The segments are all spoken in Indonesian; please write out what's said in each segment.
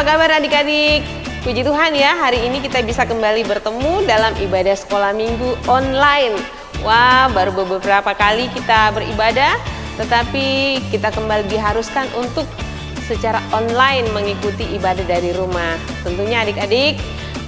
apa kabar adik-adik? Puji Tuhan ya, hari ini kita bisa kembali bertemu dalam ibadah sekolah minggu online. Wah, baru beberapa kali kita beribadah, tetapi kita kembali diharuskan untuk secara online mengikuti ibadah dari rumah. Tentunya adik-adik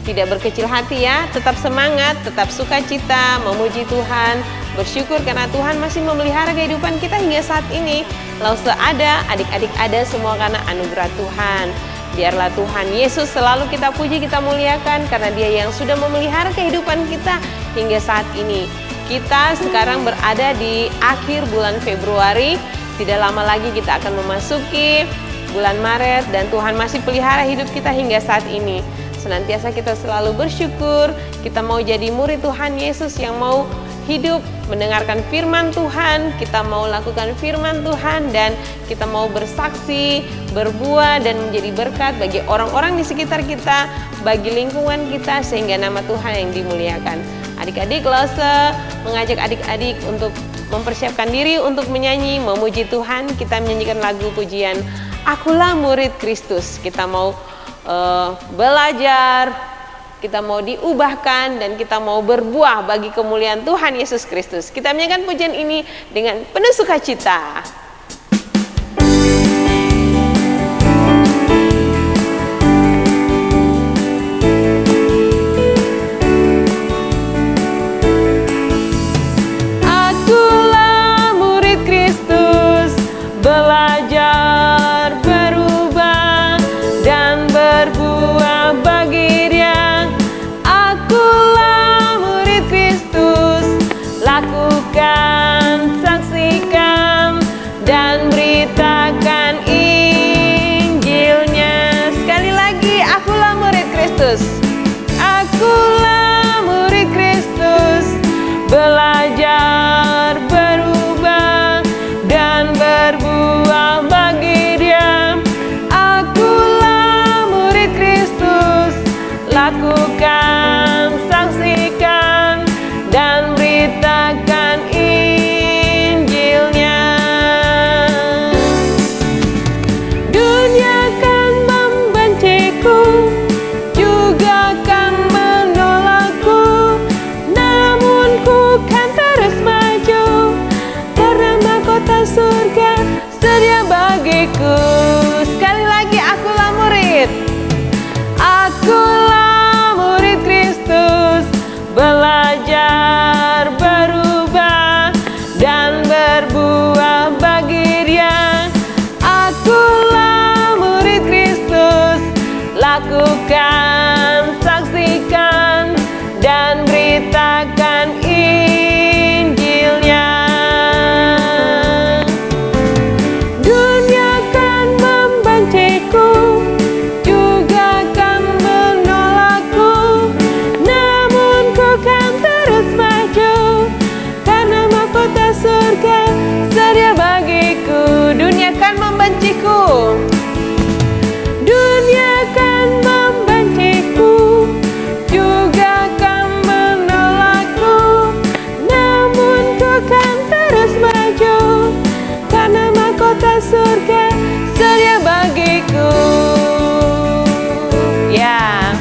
tidak berkecil hati ya, tetap semangat, tetap sukacita, memuji Tuhan, bersyukur karena Tuhan masih memelihara kehidupan kita hingga saat ini. Lalu seada, adik-adik ada semua karena anugerah Tuhan. Biarlah Tuhan Yesus selalu kita puji, kita muliakan karena Dia yang sudah memelihara kehidupan kita hingga saat ini. Kita sekarang berada di akhir bulan Februari, tidak lama lagi kita akan memasuki bulan Maret dan Tuhan masih pelihara hidup kita hingga saat ini. Senantiasa kita selalu bersyukur, kita mau jadi murid Tuhan Yesus yang mau hidup mendengarkan firman Tuhan, kita mau lakukan firman Tuhan dan kita mau bersaksi, berbuah dan menjadi berkat bagi orang-orang di sekitar kita, bagi lingkungan kita sehingga nama Tuhan yang dimuliakan. Adik-adik Lose mengajak adik-adik untuk mempersiapkan diri untuk menyanyi, memuji Tuhan. Kita menyanyikan lagu pujian Akulah Murid Kristus. Kita mau belajar, kita mau diubahkan dan kita mau berbuah bagi kemuliaan Tuhan Yesus Kristus. Kita menyanyikan pujian ini dengan penuh sukacita. Akulah murid Kristus, belajar, berubah dan berbuah bagi Dia. Akulah murid Kristus, lakukan, saksikan dan beritakan Injilnya. Sekali lagi, akulah murid Kristus. Akulah murid Kristus, belajar, berubah dan berbuah bagi Dia. Akulah murid Kristus, lakukan, saksikan dan beritakan Injilnya. Dunia akan membenciku, juga akan menolakku, namun ku kan terus maju karena mahkota surga sedia bagiku. Sekali lagi, akulah murid. Akulah murid Kristus, belajar, berubah dan berbuah bagi Dia. Akulah murid Kristus, lakukan, saksikan dan beritakan Injilnya. Dunia akan membenciku, juga akan menolakku, namun ku kan terus maju karena mahkota surga sedia bagiku. Dunia akan membenciku, dunia akan membenciku, juga akan menolakku, namun ku kan terus maju karena mahkota surga sedia bagiku. Ya,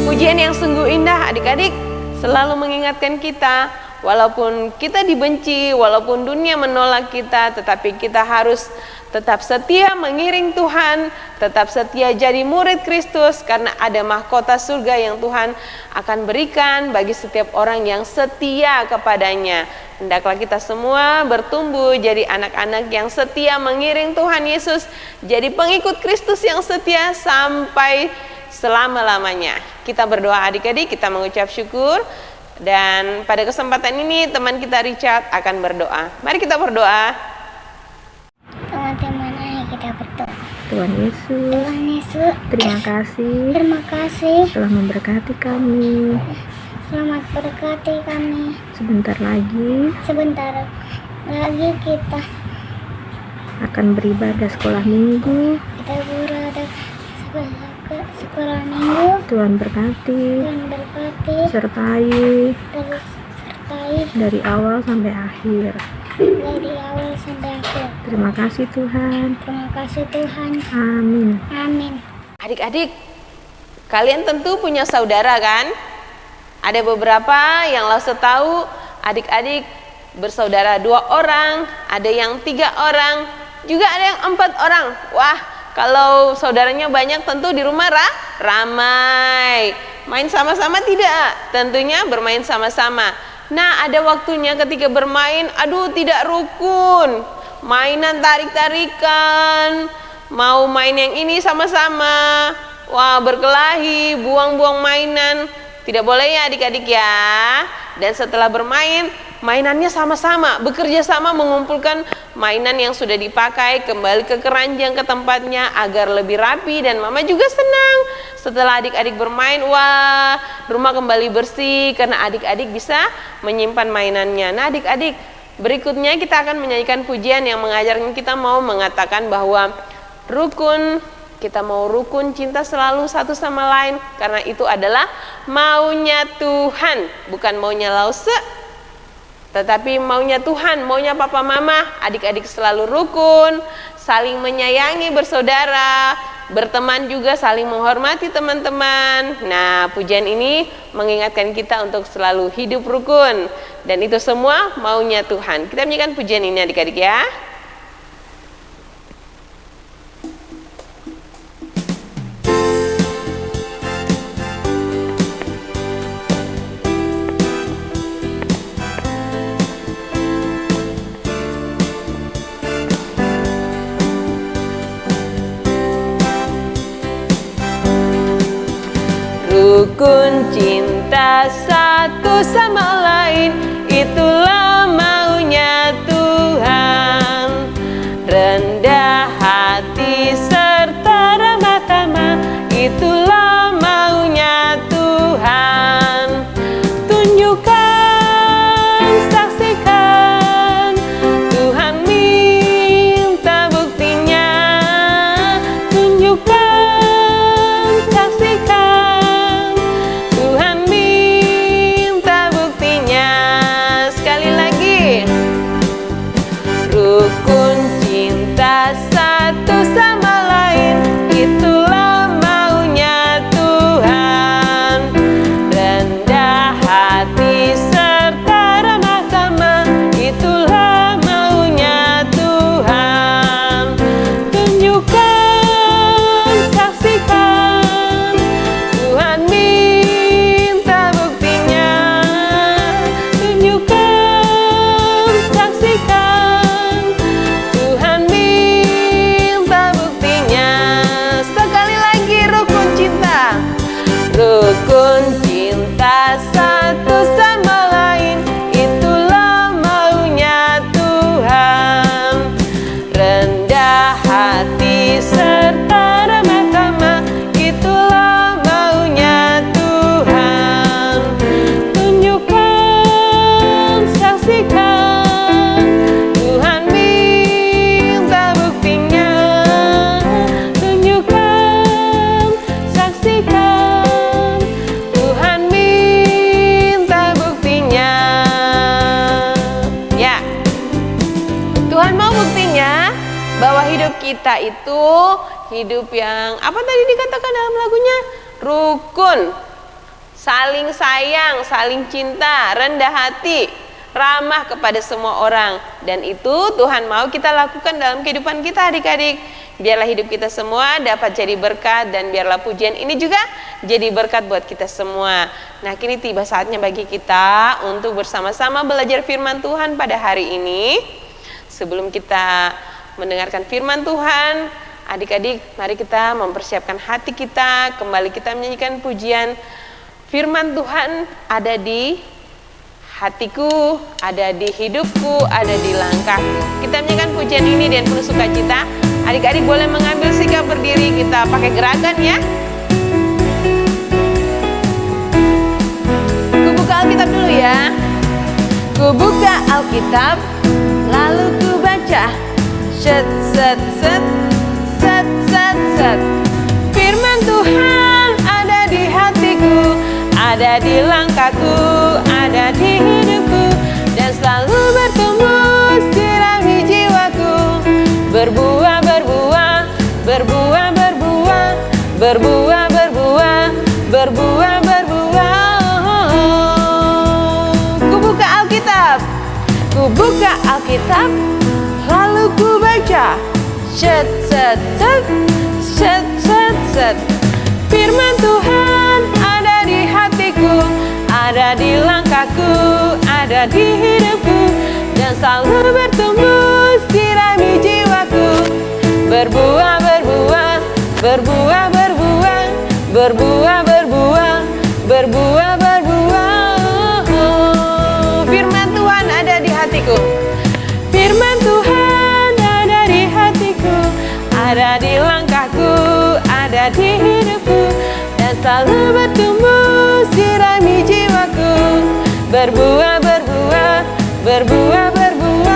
pujian yang sungguh indah adik-adik selalu mengingatkan kita, walaupun kita dibenci, walaupun dunia menolak kita, tetapi kita harus tetap setia mengiring Tuhan, tetap setia jadi murid Kristus karena ada mahkota surga yang Tuhan akan berikan bagi setiap orang yang setia kepadanya. Hendaklah kita semua bertumbuh jadi anak-anak yang setia mengiring Tuhan Yesus, jadi pengikut Kristus yang setia sampai selama-lamanya. Kita berdoa adik-adik, kita mengucap syukur. Dan pada kesempatan ini teman kita Richard akan berdoa. Mari kita berdoa. Teman-teman, ayo kita berdoa. Tuhan Yesus, terima kasih telah memberkati kami. Selamat berkati kami. Sebentar lagi kita akan beribadah sekolah minggu. berada sekolah minggu. Tuhan berkati, sertai dari awal sampai akhir. Terima kasih Terima kasih Tuhan. Terima kasih Tuhan. Amin. Amin. Adik-adik, kalian tentu punya saudara kan? Ada beberapa yang Lause tahu adik-adik bersaudara 2 orang, ada yang 3 orang, juga ada yang 4 orang. Wah, kalau saudaranya banyak tentu di rumah ramai. Main sama-sama tidak? Tentunya bermain sama-sama. Nah, ada waktunya ketika bermain, aduh tidak rukun. Mainan tarik-tarikan, mau main yang ini sama-sama. Wah, berkelahi, buang-buang mainan. Tidak boleh ya adik-adik ya. Dan setelah bermain, mainannya sama-sama, bekerja sama mengumpulkan mainan yang sudah dipakai kembali ke keranjang ke tempatnya agar lebih rapi, dan mama juga senang setelah adik-adik bermain. Wah, rumah kembali bersih karena adik-adik bisa menyimpan mainannya. Nah adik-adik, berikutnya kita akan menyanyikan pujian yang mengajarkan kita mau mengatakan bahwa rukun, kita mau rukun cinta selalu satu sama lain, karena itu adalah maunya Tuhan, bukan maunya Lause, tetapi maunya Tuhan, maunya papa mama. Adik-adik selalu rukun, saling menyayangi bersaudara, berteman juga, saling menghormati teman-teman. Nah, pujian ini mengingatkan kita untuk selalu hidup rukun, dan itu semua maunya Tuhan. Kita menyanyikan pujian ini adik-adik ya. Rukun cinta satu sama lain, itulah maunya Tuhan. Rendah hati serta ramah tamah, itulah maunya Tuhan. Tunjukkan, saksikan, Tuhan minta buktinya. Tunjukkan, saksikan, Tuhan minta buktinya. Sekali lagi. Rukun cinta satu sama lain, itulah maunya Tuhan. Rendah hati serta ramah tamah, itulah maunya Tuhan. Tunjukkan, saksikan, Tuhan minta buktinya. Tunjukkan, saksikan, Tuhan minta buktinya. Sekali lagi, rukun cinta. Rukun cinta satu sama lain, itulah maunya Tuhan. Rendah hati serta ramah tamah, itulah maunya Tuhan. Tunjukkan, saksikan, Tuhan minta buktinya. Tunjukkan, saksikan, Tuhan minta buktinya. Ya, Tuhan mau buktinya bahwa hidup kita itu hidup yang apa tadi dikatakan dalam lagunya? Rukun, saling sayang, saling cinta, rendah hati, ramah kepada semua orang. Dan itu Tuhan mau kita lakukan dalam kehidupan kita adik-adik. Biarlah hidup kita semua dapat jadi berkat, dan biarlah pujian ini juga jadi berkat buat kita semua. Nah, kini tiba saatnya bagi kita untuk bersama-sama belajar firman Tuhan pada hari ini. Sebelum kita mendengarkan firman Tuhan, adik-adik, mari kita mempersiapkan hati kita. Kembali kita menyanyikan pujian firman Tuhan ada di hatiku, ada di hidupku, ada di langkahku. Kita menyanyikan pujian ini dengan penuh sukacita. Adik-adik boleh mengambil sikap berdiri, kita pakai gerakan ya. Ku buka Alkitab dulu ya. Ku buka Alkitab, lalu ku baca. Set, set, set, set, set, set. Firman Tuhan ada di hatiku, ada di langkahku, ada di hidupku, dan selalu bertumbuh sirami jiwaku. Berbuah, berbuah, berbuah, berbuah, berbuah, berbuah, berbuah, berbuah. Ku buka Alkitab, ku buka Alkitab, lalu ku baca. Set, set, set, set, set, set. Firman Tuhan ada di hatiku, ada di langkahku, ada di hidupku, dan selalu bertumbuh sirami jiwaku. Berbuah, berbuah, berbuah, berbuah, berbuah, berbuah, berbuah, berbuah. Firman Tuhan ada di hatiku, firman Tuhan ada di hatiku, ada di langkahku, ada di hidupku, dan selalu bertumbuh sirami jiwaku. Berbuah, berbuah, berbuah, berbuah,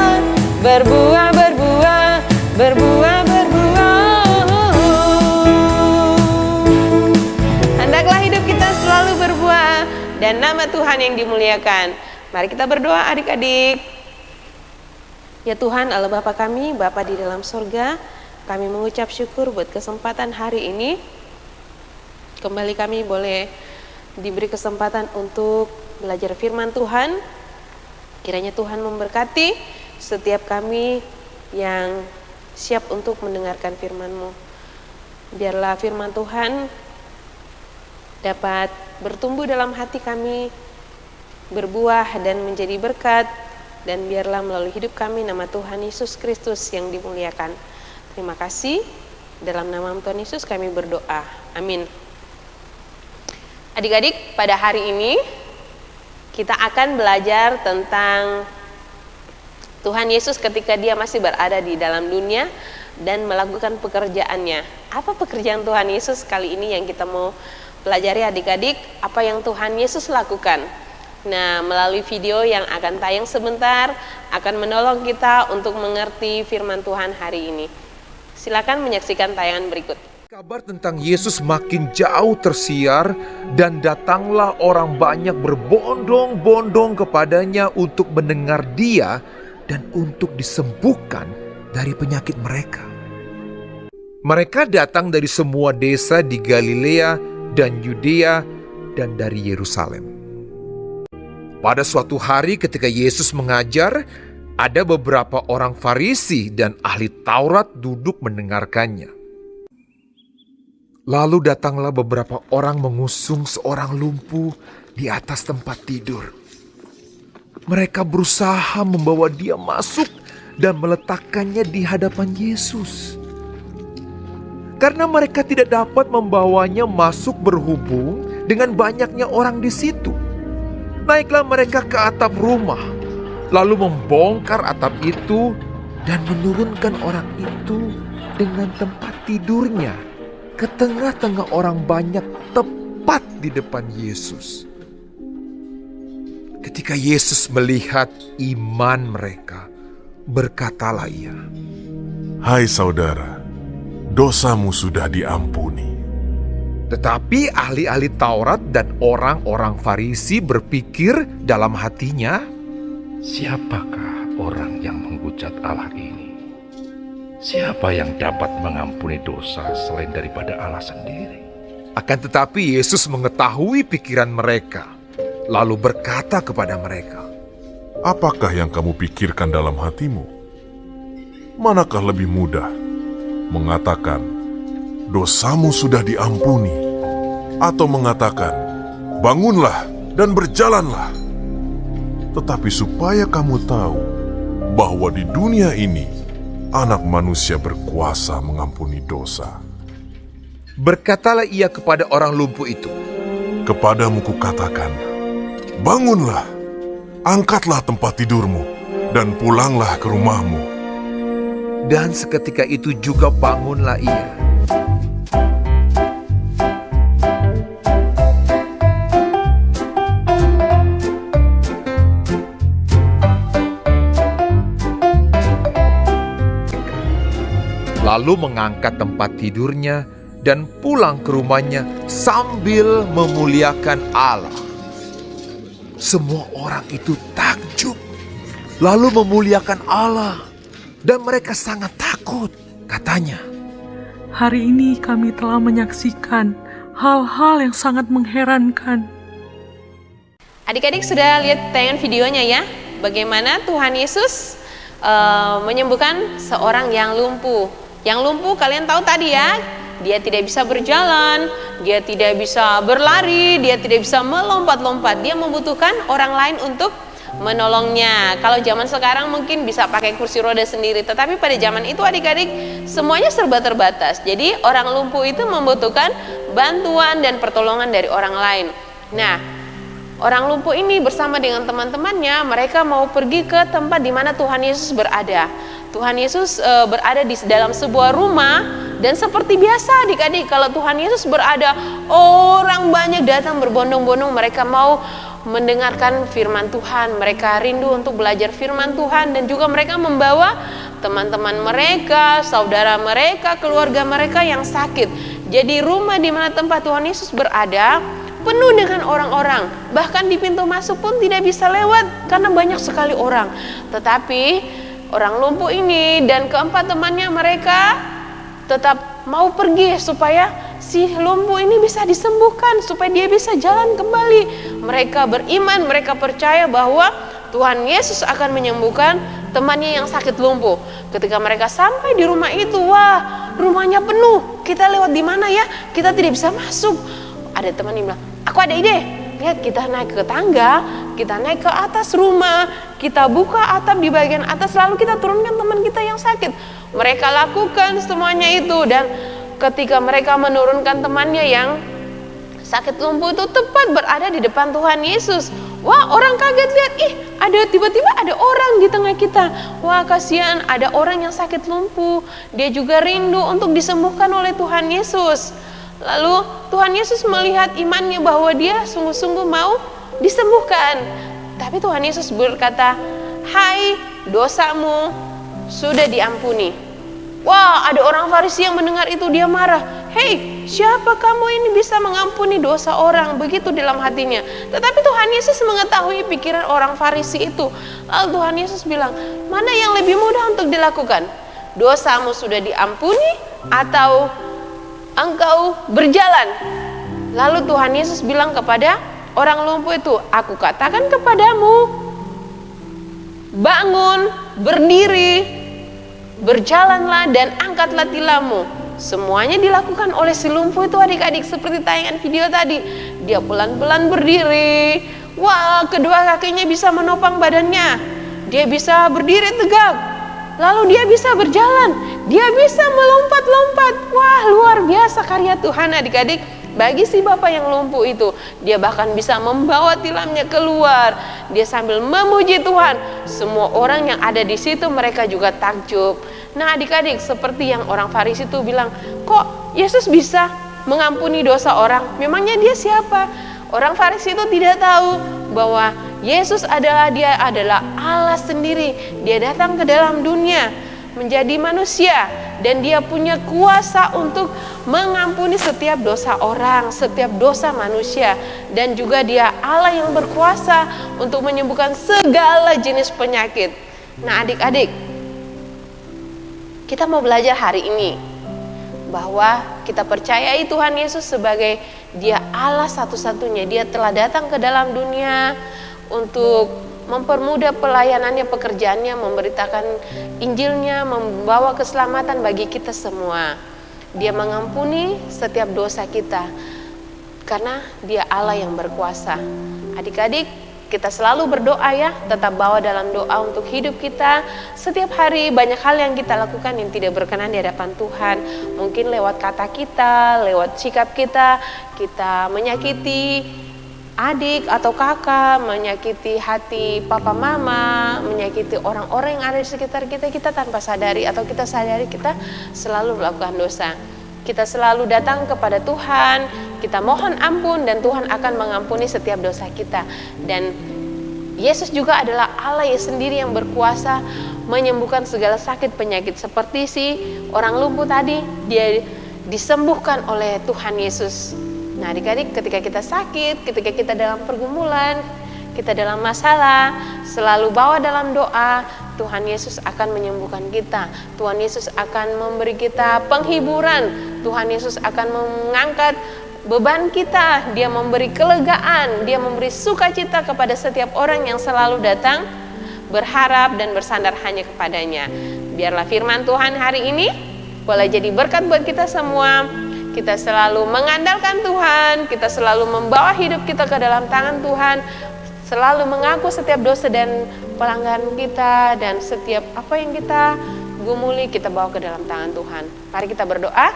berbuah, berbuah, berbuah, berbuah. Hendaklah hidup kita selalu berbuah dan nama Tuhan yang dimuliakan. Mari kita berdoa adik-adik. Ya Tuhan Allah Bapa kami, Bapa di dalam surga, kami mengucap syukur buat kesempatan hari ini. Kembali kami boleh diberi kesempatan untuk belajar firman Tuhan. Kiranya Tuhan memberkati setiap kami yang siap untuk mendengarkan firman-Mu. Biarlah firman Tuhan dapat bertumbuh dalam hati kami, berbuah dan menjadi berkat, dan biarlah melalui hidup kami nama Tuhan Yesus Kristus yang dimuliakan. Terima kasih. Dalam nama Tuhan Yesus kami berdoa. Amin. Adik-adik, pada hari ini kita akan belajar tentang Tuhan Yesus ketika dia masih berada di dalam dunia dan melakukan pekerjaannya. Apa pekerjaan Tuhan Yesus kali ini yang kita mau pelajari adik-adik? Apa yang Tuhan Yesus lakukan? Nah, melalui video yang akan tayang sebentar akan menolong kita untuk mengerti firman Tuhan hari ini. Silakan menyaksikan tayangan berikut. Kabar tentang Yesus makin jauh tersiar dan datanglah orang banyak berbondong-bondong kepadanya untuk mendengar dia dan untuk disembuhkan dari penyakit mereka. Mereka datang dari semua desa di Galilea dan Yudea dan dari Yerusalem. Pada suatu hari ketika Yesus mengajar, ada beberapa orang Farisi dan ahli Taurat duduk mendengarkannya. Lalu datanglah beberapa orang mengusung seorang lumpuh di atas tempat tidur. Mereka berusaha membawa dia masuk dan meletakkannya di hadapan Yesus. Karena mereka tidak dapat membawanya masuk berhubung dengan banyaknya orang di situ. Naiklah mereka ke atap rumah, lalu membongkar atap itu dan menurunkan orang itu dengan tempat tidurnya ke tengah-tengah orang banyak tepat di depan Yesus. Ketika Yesus melihat iman mereka, berkatalah ia, "Hai saudara, dosamu sudah diampuni." Tetapi ahli-ahli Taurat dan orang-orang Farisi berpikir dalam hatinya, "Siapakah orang yang menghujat Allah ini? Siapa yang dapat mengampuni dosa selain daripada Allah sendiri?" Akan tetapi Yesus mengetahui pikiran mereka, lalu berkata kepada mereka, Apakah yang kamu pikirkan dalam hatimu? Manakah lebih mudah mengatakan, "Dosamu sudah diampuni," atau mengatakan, "Bangunlah dan berjalanlah"? Tetapi supaya kamu tahu bahwa di dunia ini Anak Manusia berkuasa mengampuni dosa. Berkatalah ia kepada orang lumpuh itu, Kepadamu kukatakan, bangunlah, angkatlah tempat tidurmu, dan pulanglah ke rumahmu. dan seketika itu juga bangunlah ia. Lalu mengangkat tempat tidurnya dan pulang ke rumahnya sambil memuliakan Allah. Semua orang itu takjub, lalu memuliakan Allah, dan mereka sangat takut. Katanya, hari ini kami telah menyaksikan hal-hal yang sangat mengherankan. Adik-adik sudah lihat tayangan videonya ya? Bagaimana Tuhan Yesus menyembuhkan seorang yang lumpuh. Yang lumpuh kalian tahu tadi ya, dia tidak bisa berjalan, dia tidak bisa berlari, dia tidak bisa melompat-lompat. Dia membutuhkan orang lain untuk menolongnya. Kalau zaman sekarang mungkin bisa pakai kursi roda sendiri, tetapi pada zaman itu adik-adik semuanya serba terbatas. Jadi orang lumpuh itu membutuhkan bantuan dan pertolongan dari orang lain. Nah, orang lumpuh ini bersama dengan teman-temannya, mereka mau pergi ke tempat di mana Tuhan Yesus berada. Tuhan Yesus berada di dalam sebuah rumah, dan seperti biasa adik-adik, kalau Tuhan Yesus berada, orang banyak datang berbondong-bondong, mereka mau mendengarkan firman Tuhan, mereka rindu untuk belajar firman Tuhan, dan juga mereka membawa teman-teman mereka, saudara mereka, keluarga mereka yang sakit. Jadi rumah di mana tempat Tuhan Yesus berada penuh dengan orang-orang, bahkan di pintu masuk pun tidak bisa lewat karena banyak sekali orang. Tetapi orang lumpuh ini dan keempat temannya, mereka tetap mau pergi supaya si lumpuh ini bisa disembuhkan, supaya dia bisa jalan kembali. Mereka beriman, mereka percaya bahwa Tuhan Yesus akan menyembuhkan temannya yang sakit lumpuh. Ketika mereka sampai di rumah itu, wah, rumahnya penuh. Kita lewat di mana ya? Kita tidak bisa masuk. Ada teman yang bilang, aku ada ide. Lihat, kita naik ke tangga, kita naik ke atas rumah, kita buka atap di bagian atas, lalu kita turunkan teman kita yang sakit. Mereka lakukan semuanya itu, dan ketika mereka menurunkan temannya yang sakit lumpuh itu tepat berada di depan Tuhan Yesus. Wah, orang kaget lihat, ada tiba-tiba ada orang di tengah kita. Wah, kasihan, ada orang yang sakit lumpuh. Dia juga rindu untuk disembuhkan oleh Tuhan Yesus. Lalu Tuhan Yesus melihat imannya bahwa dia sungguh-sungguh mau disembuhkan. Tapi Tuhan Yesus berkata, "Hai, dosamu sudah diampuni." Wah, ada orang Farisi yang mendengar itu, dia marah. "Hei, siapa kamu ini bisa mengampuni dosa orang?" Begitu dalam hatinya. Tetapi Tuhan Yesus mengetahui pikiran orang Farisi itu. Lalu Tuhan Yesus bilang, "Mana yang lebih mudah untuk dilakukan? Dosamu sudah diampuni atau engkau berjalan?" Lalu Tuhan Yesus bilang kepada orang lumpuh itu, "Aku katakan kepadamu, bangun, berdiri, berjalanlah dan angkatlah tilammu." Semuanya dilakukan oleh si lumpuh itu adik-adik, seperti tayangan video tadi. Dia pelan-pelan berdiri. Wah, kedua kakinya bisa menopang badannya. Dia bisa berdiri tegak. Lalu dia bisa berjalan. Dia bisa melompat-lompat. Wah, luar biasa karya Tuhan adik-adik. Bagi si bapak yang lumpuh itu, dia bahkan bisa membawa tilamnya keluar. Dia sambil memuji Tuhan. Semua orang yang ada di situ mereka juga takjub. Nah, adik-adik, seperti yang orang Farisi itu bilang, kok Yesus bisa mengampuni dosa orang? Memangnya dia siapa? Orang Farisi itu tidak tahu bahwa Yesus adalah Allah sendiri. Dia datang ke dalam dunia menjadi manusia, dan dia punya kuasa untuk mengampuni setiap dosa orang, setiap dosa manusia, dan juga dia Allah yang berkuasa untuk menyembuhkan segala jenis penyakit. Nah, adik-adik, kita mau belajar hari ini bahwa kita percayai Tuhan Yesus sebagai Dia Allah satu-satunya. Dia telah datang ke dalam dunia untuk mempermudah pelayanannya, pekerjaannya, memberitakan Injilnya, membawa keselamatan bagi kita semua. Dia mengampuni setiap dosa kita karena Dia Allah yang berkuasa. Adik-adik, kita selalu berdoa ya, tetap bawa dalam doa untuk hidup kita. Setiap hari banyak hal yang kita lakukan yang tidak berkenan di hadapan Tuhan. Mungkin lewat kata kita, lewat sikap kita, kita menyakiti adik atau kakak, menyakiti hati papa mama, menyakiti orang-orang yang ada di sekitar kita. Kita tanpa sadari atau kita sadari kita selalu melakukan dosa. Kita selalu datang kepada Tuhan, kita mohon ampun, dan Tuhan akan mengampuni setiap dosa kita. Dan Yesus juga adalah Allah yang sendiri yang berkuasa menyembuhkan segala sakit penyakit. Seperti si orang lumpuh tadi, dia disembuhkan oleh Tuhan Yesus. Nah, adik-adik, ketika kita sakit, ketika kita dalam pergumulan, kita dalam masalah, selalu bawa dalam doa, Tuhan Yesus akan menyembuhkan kita. Tuhan Yesus akan memberi kita penghiburan. Tuhan Yesus akan mengangkat beban kita. Dia memberi kelegaan, Dia memberi sukacita kepada setiap orang yang selalu datang berharap dan bersandar hanya kepadanya. Biarlah firman Tuhan hari ini boleh jadi berkat buat kita semua. Kita selalu mengandalkan Tuhan, kita selalu membawa hidup kita ke dalam tangan Tuhan, selalu mengaku setiap dosa dan pelanggaran kita, dan setiap apa yang kita gumuli kita bawa ke dalam tangan Tuhan. Mari kita berdoa.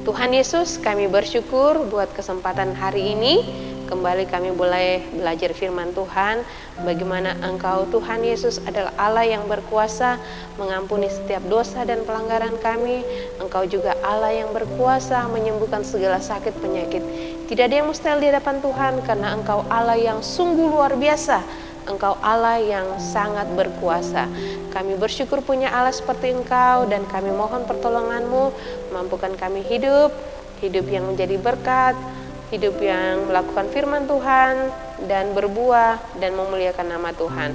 Tuhan Yesus, kami bersyukur buat kesempatan hari ini. Kembali kami boleh belajar firman Tuhan, bagaimana Engkau Tuhan Yesus adalah Allah yang berkuasa mengampuni setiap dosa dan pelanggaran kami. Engkau juga Allah yang berkuasa menyembuhkan segala sakit penyakit. Tidak ada yang mustahil di hadapan Tuhan, karena Engkau Allah yang sungguh luar biasa. Engkau Allah yang sangat berkuasa. Kami bersyukur punya Allah seperti Engkau, dan kami mohon pertolongan-Mu, mampukan kami hidup yang menjadi berkat, hidup yang melakukan firman Tuhan dan berbuah dan memuliakan nama Tuhan.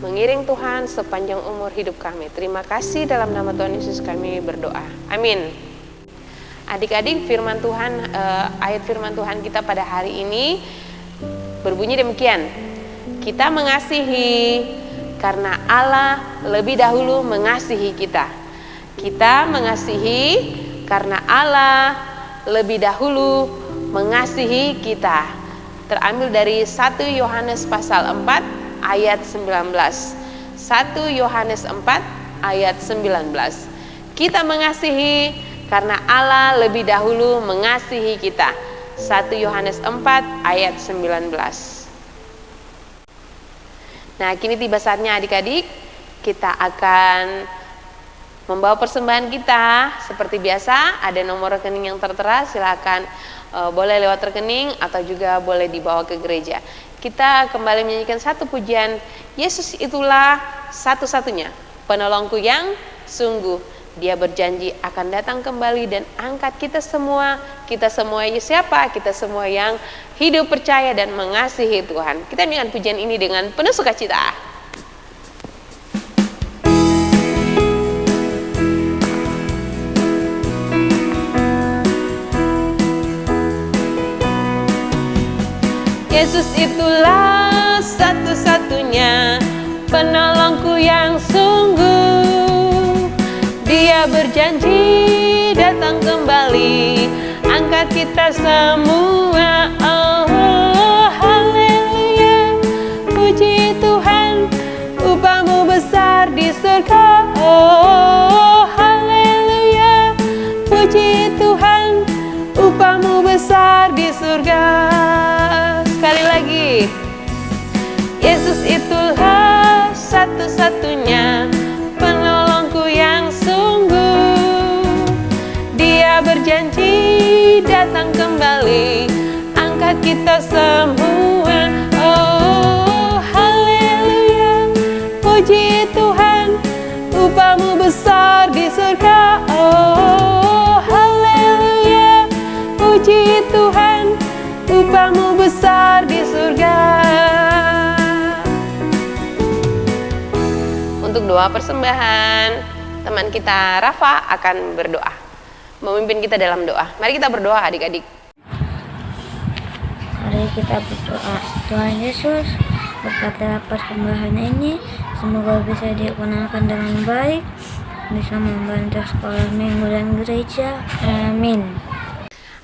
Mengiring Tuhan sepanjang umur hidup kami. Terima kasih, dalam nama Tuhan Yesus kami berdoa. Amin. Adik-adik, firman Tuhan, ayat firman Tuhan kita pada hari ini berbunyi demikian. Kita mengasihi karena Allah lebih dahulu mengasihi kita. Kita mengasihi karena Allah lebih dahulu mengasihi kita. Terambil dari 1 Yohanes pasal 4 ayat 19. 1 Yohanes 4 ayat 19. Kita mengasihi karena Allah lebih dahulu mengasihi kita. 1 Yohanes 4 ayat 19. Nah, kini tiba saatnya adik-adik, kita akan membawa persembahan kita. Seperti biasa, ada nomor rekening yang tertera, silakan boleh lewat rekening atau juga boleh dibawa ke gereja. Kita kembali menyanyikan satu pujian, Yesus itulah satu-satunya penolongku yang sungguh. Dia berjanji akan datang kembali dan angkat kita semua siapa? Kita semua yang hidup percaya dan mengasihi Tuhan. Kita nyanyikan pujian ini dengan penuh sukacita. Yesus itulah satu-satunya penolongku yang sungguh. Dia berjanji datang kembali, angkat kita semua. Oh, haleluya, puji Tuhan, upah-Mu besar di surga. Oh, haleluya, puji Tuhan, upah-Mu besar di surga. Sekali lagi, Yesus itulah satu-satunya penolongku yang sungguh. Dia berjanji datang kembali, angkat kita semua. Oh, haleluya, puji Tuhan, upah-Mu besar di surga. Oh, haleluya, puji Tuhan, upah-Mu besar di surga. Untuk doa persembahan, teman kita Rafa akan berdoa, memimpin kita dalam doa. Mari kita berdoa adik-adik. Mari kita berdoa. Tuhan Yesus, berkati persembahan ini, semoga bisa digunakan dengan baik, bisa membantu sekolah minggu dan gereja. Amin.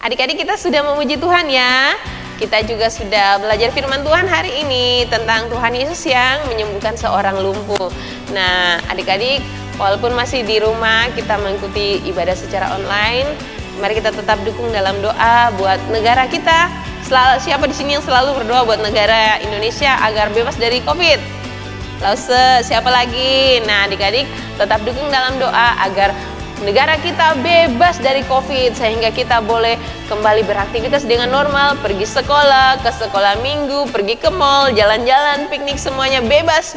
Adik-adik, kita sudah memuji Tuhan ya. Kita juga sudah belajar firman Tuhan hari ini tentang Tuhan Yesus yang menyembuhkan seorang lumpuh. Nah, adik-adik, walaupun masih di rumah kita mengikuti ibadah secara online, mari kita tetap dukung dalam doa buat negara kita. Siapa di sini yang selalu berdoa buat negara Indonesia agar bebas dari COVID? Lalu siapa lagi? Nah, adik-adik, tetap dukung dalam doa agar negara kita bebas dari COVID, sehingga kita boleh kembali beraktivitas dengan normal, pergi sekolah, ke sekolah minggu, pergi ke mall, jalan-jalan, piknik, semuanya bebas.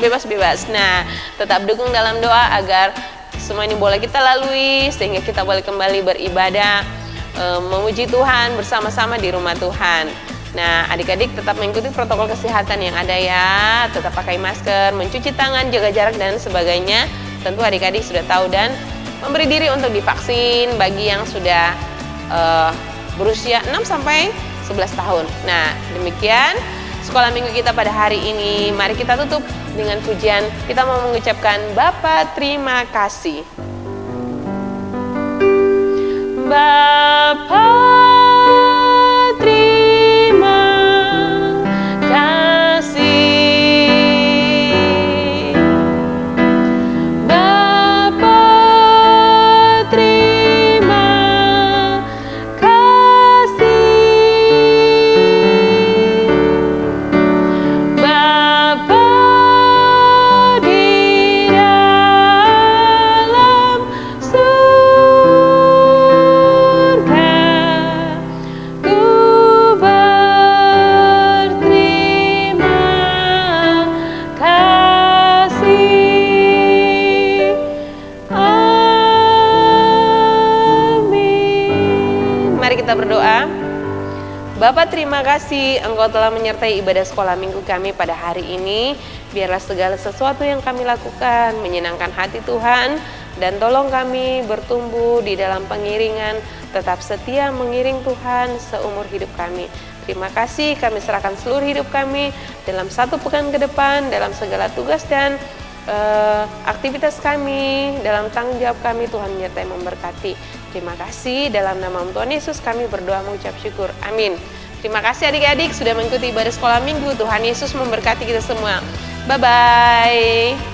Nah, tetap dukung dalam doa agar semua ini boleh kita lalui, sehingga kita boleh kembali beribadah, memuji Tuhan bersama-sama di rumah Tuhan. Nah, adik-adik tetap mengikuti protokol kesehatan yang ada ya. Tetap pakai masker, mencuci tangan, jaga jarak dan sebagainya. Tentu adik-adik sudah tahu dan memberi diri untuk divaksin bagi yang sudah berusia 6 sampai 11 tahun. Nah, demikian sekolah minggu kita pada hari ini. Mari kita tutup dengan pujian. Kita mau mengucapkan Bapa terima kasih. Bapa terima kasih. Bapa terima kasih. Bapa di dalam surga, ku berterima kasih. Amin. Mari kita berdoa. Bapa terima kasih Engkau telah menyertai ibadah sekolah minggu kami pada hari ini. Biarlah segala sesuatu yang kami lakukan menyenangkan hati Tuhan. Dan tolong kami bertumbuh di dalam pengiringan, tetap setia mengiring Tuhan seumur hidup kami. Terima kasih, kami serahkan seluruh hidup kami dalam 1 pekan ke depan, dalam segala tugas dan aktivitas kami, dalam tanggung jawab kami. Tuhan menyertai memberkati. Terima kasih, dalam nama Tuhan Yesus kami berdoa mengucap syukur. Amin. Terima kasih adik-adik sudah mengikuti ibadah sekolah minggu. Tuhan Yesus memberkati kita semua. Bye-bye.